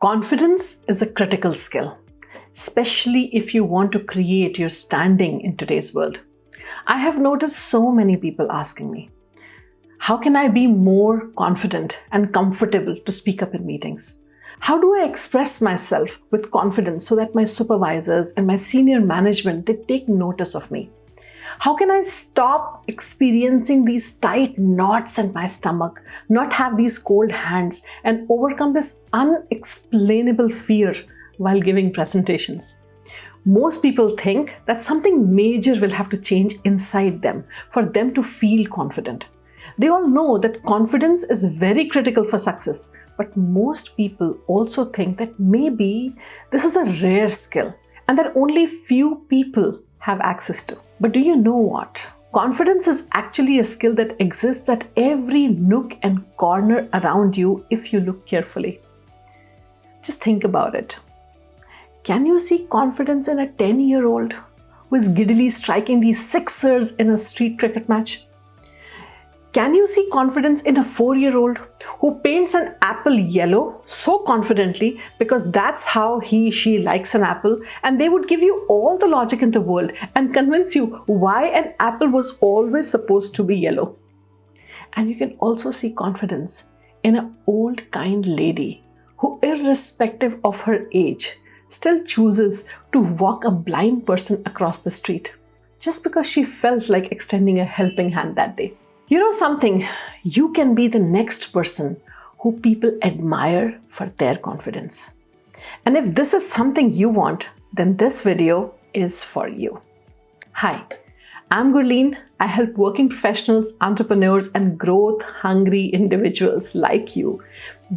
Confidence is a critical skill, especially if you want to create your standing in today's world. I have noticed so many people asking me, how can I be more confident and comfortable to speak up in meetings? How do I express myself with confidence so that my supervisors and my senior management, they take notice of me? How can I stop experiencing these tight knots in my stomach, not have these cold hands, and overcome this unexplainable fear while giving presentations? Most people think that something major will have to change inside them for them to feel confident. They all know that confidence is very critical for success, but most people also think that maybe this is a rare skill and that only few people have access to. But do you know what? Confidence is actually a skill that exists at every nook and corner around you if you look carefully. Just think about it. Can you see confidence in a 10-year-old who is giddily striking these sixers in a street cricket match? Can you see confidence in a 4-year-old who paints an apple yellow so confidently because that's how she likes an apple, and they would give you all the logic in the world and convince you why an apple was always supposed to be yellow? And you can also see confidence in an old kind lady who, irrespective of her age, still chooses to walk a blind person across the street just because she felt like extending a helping hand that day. You know something? You can be the next person who people admire for their confidence. And if this is something you want, then this video is for you. Hi, I'm Gurleen. I help working professionals, entrepreneurs, and growth-hungry individuals like you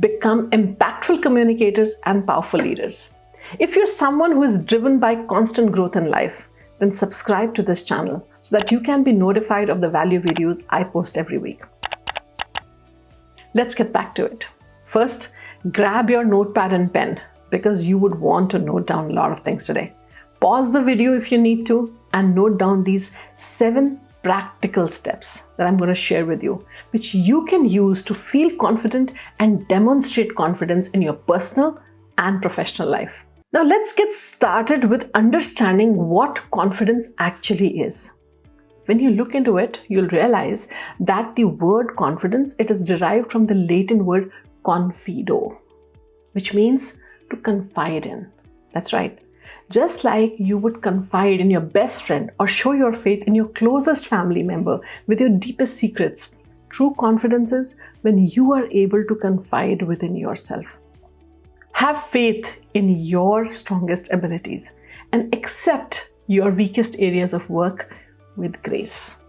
become impactful communicators and powerful leaders. If you're someone who is driven by constant growth in life, then subscribe to this channel so that you can be notified of the value videos I post every week. Let's get back to it. First, grab your notepad and pen because you would want to note down a lot of things today. Pause the video if you need to and note down these 7 practical steps that I'm going to share with you, which you can use to feel confident and demonstrate confidence in your personal and professional life. Now let's get started with understanding what confidence actually is. When you look into it, you'll realize that the word confidence, it is derived from the Latin word confido, which means to confide in. That's right. Just like you would confide in your best friend or show your faith in your closest family member with your deepest secrets, true confidence is when you are able to confide within yourself. Have faith in your strongest abilities and accept your weakest areas of work with grace.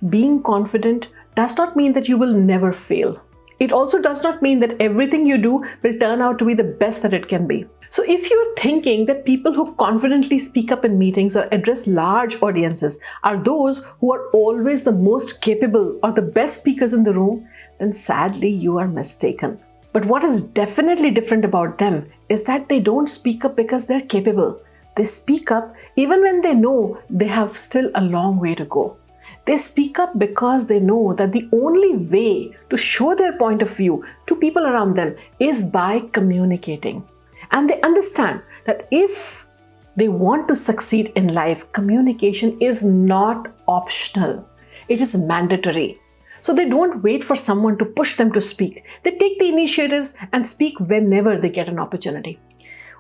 Being confident does not mean that you will never fail. It also does not mean that everything you do will turn out to be the best that it can be. So if you're thinking that people who confidently speak up in meetings or address large audiences are those who are always the most capable or the best speakers in the room, then sadly you are mistaken. But what is definitely different about them is that they don't speak up because they're capable. They speak up even when they know they have still a long way to go. They speak up because they know that the only way to show their point of view to people around them is by communicating. And they understand that if they want to succeed in life, communication is not optional. It is mandatory. So they don't wait for someone to push them to speak. They take the initiatives and speak whenever they get an opportunity.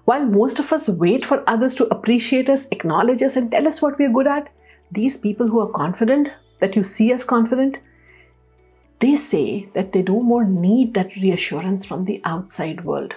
While most of us wait for others to appreciate us, acknowledge us, and tell us what we are good at, these people who are confident, that you see as confident, they say that they no more need that reassurance from the outside world.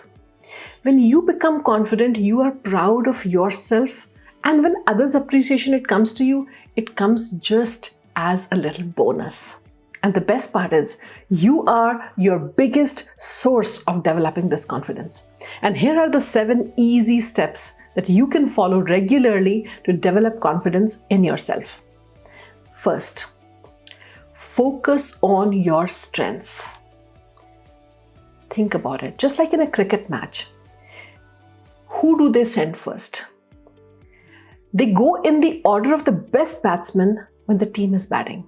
When you become confident, you are proud of yourself, and when others' appreciation it comes to you, it comes just as a little bonus. And the best part is, you are your biggest source of developing this confidence. And here are the 7 easy steps that you can follow regularly to develop confidence in yourself. First, focus on your strengths. Think about it. Just like in a cricket match, who do they send first? They go in the order of the best batsman when the team is batting.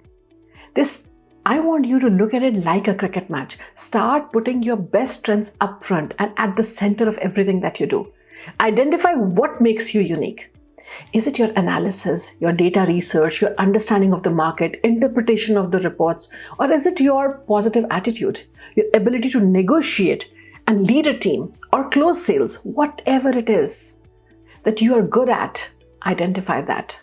They I want you to look at it like a cricket match. Start putting your best strengths up front and at the center of everything that you do. Identify what makes you unique. Is it your analysis, your data research, your understanding of the market, interpretation of the reports, or is it your positive attitude, your ability to negotiate and lead a team or close sales, whatever it is that you are good at? Identify that.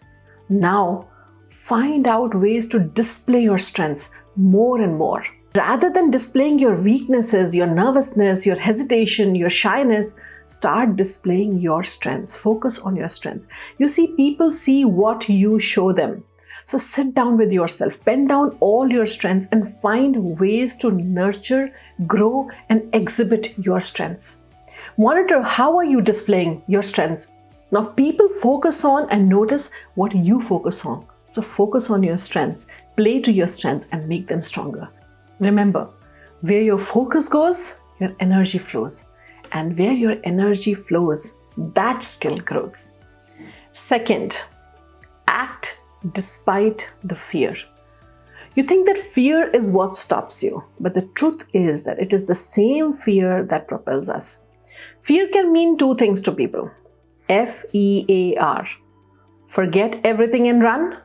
Now, find out ways to display your strengths more and more. Rather than displaying your weaknesses, your nervousness, your hesitation, your shyness, start displaying your strengths. Focus on your strengths. You see, people see what you show them. So sit down with yourself, pen down all your strengths and find ways to nurture, grow, and exhibit your strengths. Monitor how are you displaying your strengths. Now, people focus on and notice what you focus on. So focus on your strengths, play to your strengths and make them stronger. Remember, where your focus goes, your energy flows. And where your energy flows, that skill grows. Second, act despite the fear. You think that fear is what stops you, but the truth is that it is the same fear that propels us. Fear can mean two things to people. F-E-A-R, forget everything and run,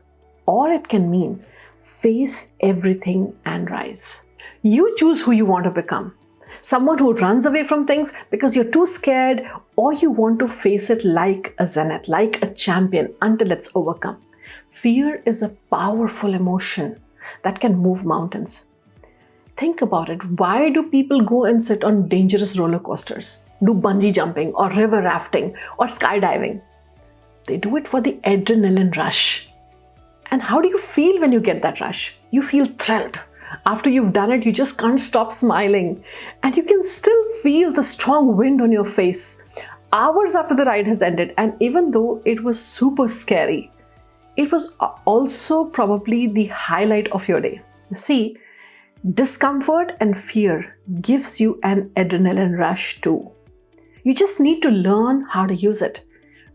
or it can mean face everything and rise. You choose who you want to become. Someone who runs away from things because you're too scared, or you want to face it like a zenith, like a champion until it's overcome. Fear is a powerful emotion that can move mountains. Think about it. Why do people go and sit on dangerous roller coasters, do bungee jumping or river rafting or skydiving? They do it for the adrenaline rush. And how do you feel when you get that rush? You feel thrilled. After you've done it, you just can't stop smiling. And you can still feel the strong wind on your face hours after the ride has ended. And even though it was super scary, it was also probably the highlight of your day. You see, discomfort and fear gives you an adrenaline rush too. You just need to learn how to use it.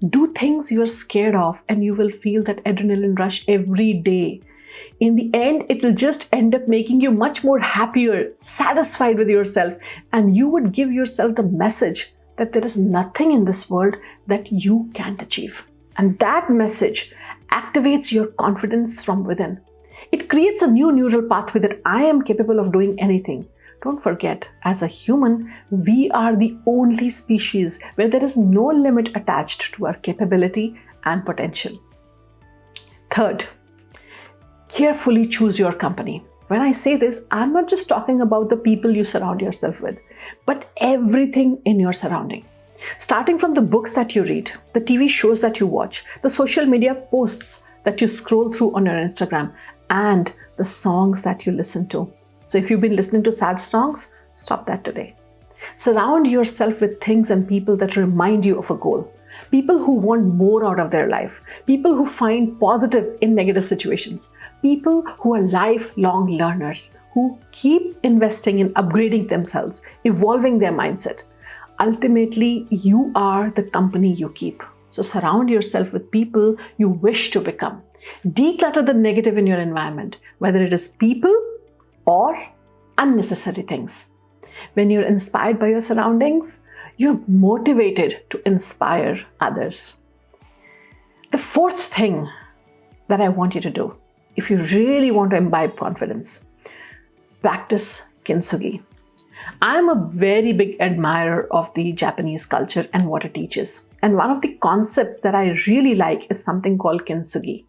Do things you're scared of and you will feel that adrenaline rush every day. In the end, it will just end up making you much more happier, satisfied with yourself, and you would give yourself the message that there is nothing in this world that you can't achieve. And that message activates your confidence from within. It creates a new neural pathway that I am capable of doing anything. Don't forget, as a human, we are the only species where there is no limit attached to our capability and potential. Third, carefully choose your company. When I say this, I'm not just talking about the people you surround yourself with, but everything in your surrounding. Starting from the books that you read, the TV shows that you watch, the social media posts that you scroll through on your Instagram, and the songs that you listen to. So if you've been listening to sad songs, stop that today. Surround yourself with things and people that remind you of a goal. People who want more out of their life. People who find positive in negative situations. People who are lifelong learners, who keep investing in upgrading themselves, evolving their mindset. Ultimately, you are the company you keep. So surround yourself with people you wish to become. Declutter the negative in your environment, whether it is people or unnecessary things. When you're inspired by your surroundings, you're motivated to inspire others. The fourth thing that I want you to do, if you really want to imbibe confidence, practice Kinsugi. I'm a very big admirer of the Japanese culture and what it teaches. And one of the concepts that I really like is something called Kinsugi.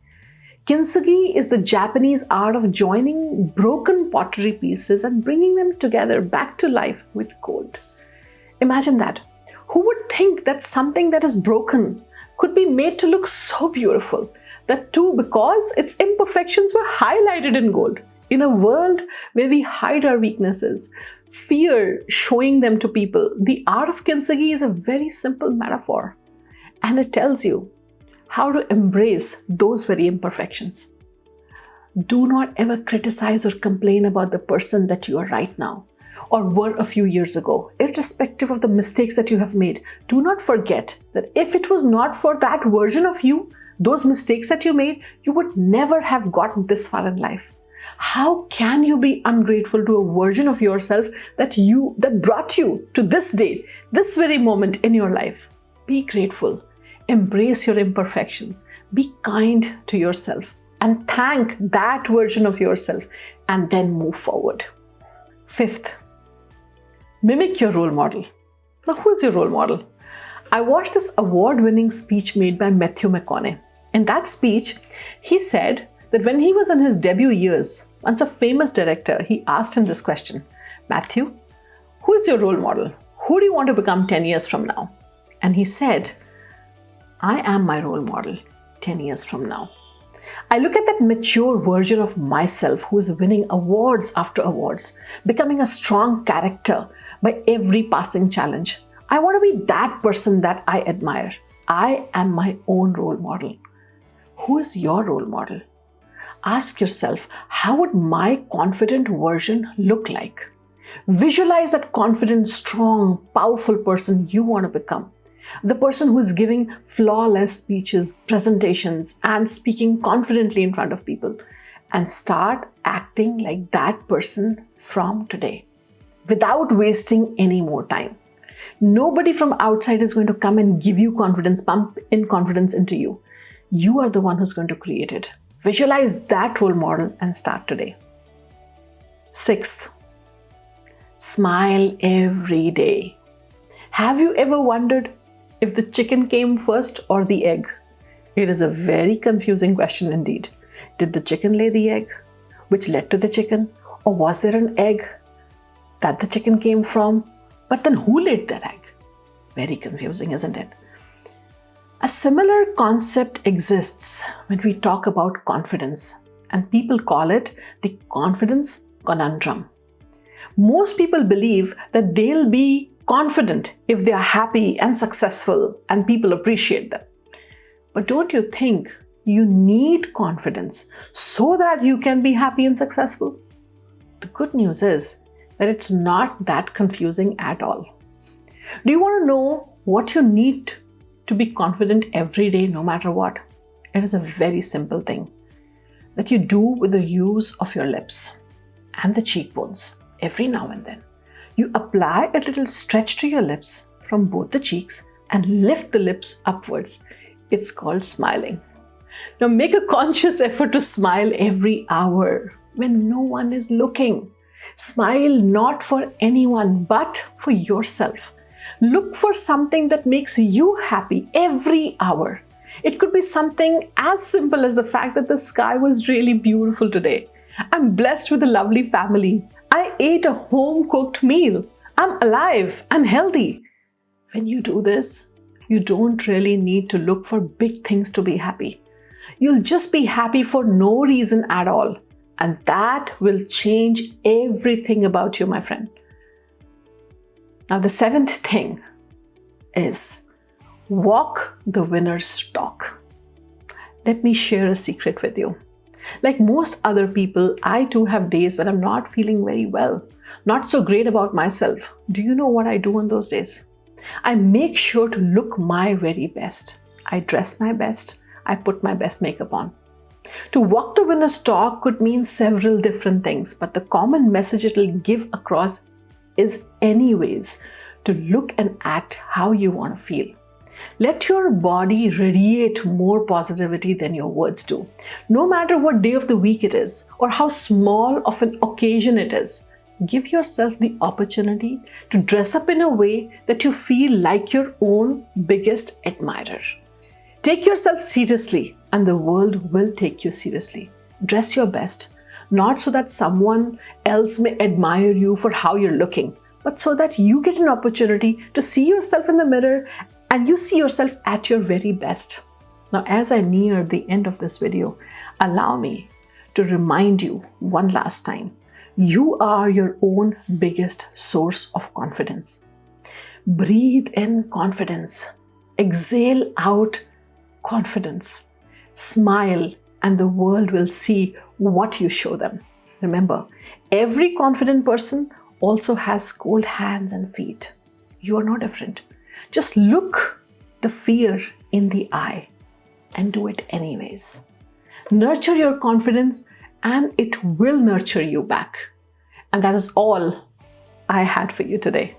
Kinsugi is the Japanese art of joining broken pottery pieces and bringing them together back to life with gold. Imagine that. Who would think that something that is broken could be made to look so beautiful? That too because its imperfections were highlighted in gold. In a world where we hide our weaknesses, fear showing them to people, the art of Kinsugi is a very simple metaphor. And it tells you how to embrace those very imperfections. Do not ever criticize or complain about the person that you are right now or were a few years ago, irrespective of the mistakes that you have made. Do not forget that if it was not for that version of you, those mistakes that you made, you would never have gotten this far in life. How can you be ungrateful to a version of yourself that brought you to this day, this very moment in your life? Be grateful. Embrace your imperfections. Be kind to yourself and thank that version of yourself and then move forward. Fifth, mimic your role model. Now, who's your role model? I watched this award-winning speech made by Matthew McConaughey. In that speech, he said that when he was in his debut years, once a famous director, he asked him this question, Matthew, who is your role model? Who do you want to become 10 years from now? And he said, I am my role model 10 years from now. I look at that mature version of myself who is winning awards after awards, becoming a strong character by every passing challenge. I want to be that person that I admire. I am my own role model. Who is your role model? Ask yourself, how would my confident version look like? Visualize that confident, strong, powerful person you want to become. The person who is giving flawless speeches, presentations, and speaking confidently in front of people. And start acting like that person from today, without wasting any more time. Nobody from outside is going to come and give you confidence, pump in confidence into you. You are the one who's going to create it. Visualize that role model and start today. Sixth, smile every day. Have you ever wondered if the chicken came first or the egg? It is a very confusing question indeed. Did the chicken lay the egg, which led to the chicken? Or was there an egg that the chicken came from? But then who laid that egg? Very confusing, isn't it? A similar concept exists when we talk about confidence, and people call it the confidence conundrum. Most people believe that they'll be confident if they are happy and successful and people appreciate them. But don't you think you need confidence so that you can be happy and successful? The good news is that it's not that confusing at all. Do you want to know what you need to be confident every day, no matter what? It is a very simple thing that you do with the use of your lips and the cheekbones every now and then. You apply a little stretch to your lips from both the cheeks and lift the lips upwards. It's called smiling. Now make a conscious effort to smile every hour when no one is looking. Smile not for anyone but for yourself. Look for something that makes you happy every hour. It could be something as simple as the fact that the sky was really beautiful today. I'm blessed with a lovely family. I ate a home-cooked meal. I'm alive and healthy. When you do this, you don't really need to look for big things to be happy. You'll just be happy for no reason at all. And that will change everything about you, my friend. Now, the seventh thing is walk the winner's talk. Let me share a secret with you. Like most other people, I too have days when I'm not feeling very well, not so great about myself. Do you know what I do on those days? I make sure to look my very best. I dress my best. I put my best makeup on. To walk the winner's talk could mean several different things, but the common message it will give across is anyways to look and act how you want to feel. Let your body radiate more positivity than your words do. No matter what day of the week it is or how small of an occasion it is, give yourself the opportunity to dress up in a way that you feel like your own biggest admirer. Take yourself seriously and the world will take you seriously. Dress your best, not so that someone else may admire you for how you're looking, but so that you get an opportunity to see yourself in the mirror and you see yourself at your very best. Now, as I near the end of this video, allow me to remind you one last time, you are your own biggest source of confidence. Breathe in confidence. Exhale out confidence. Smile and the world will see what you show them. Remember, every confident person also has cold hands and feet. You are no different. Just look the fear in the eye and do it anyways. Nurture your confidence and it will nurture you back. And that is all I had for you today.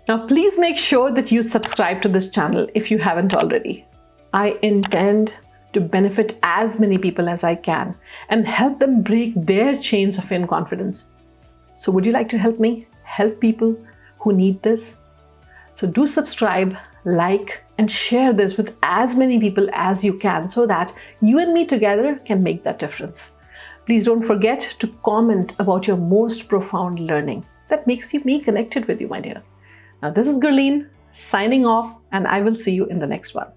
Now, please make sure that you subscribe to this channel if you haven't already. I intend to benefit as many people as I can and help them break their chains of inconfidence. So would you like to help me help people who need this? So do subscribe, like, and share this with as many people as you can so that you and me together can make that difference. Please don't forget to comment about your most profound learning. That makes me connected with you, my dear. Now, this is Gurleen signing off, and I will see you in the next one.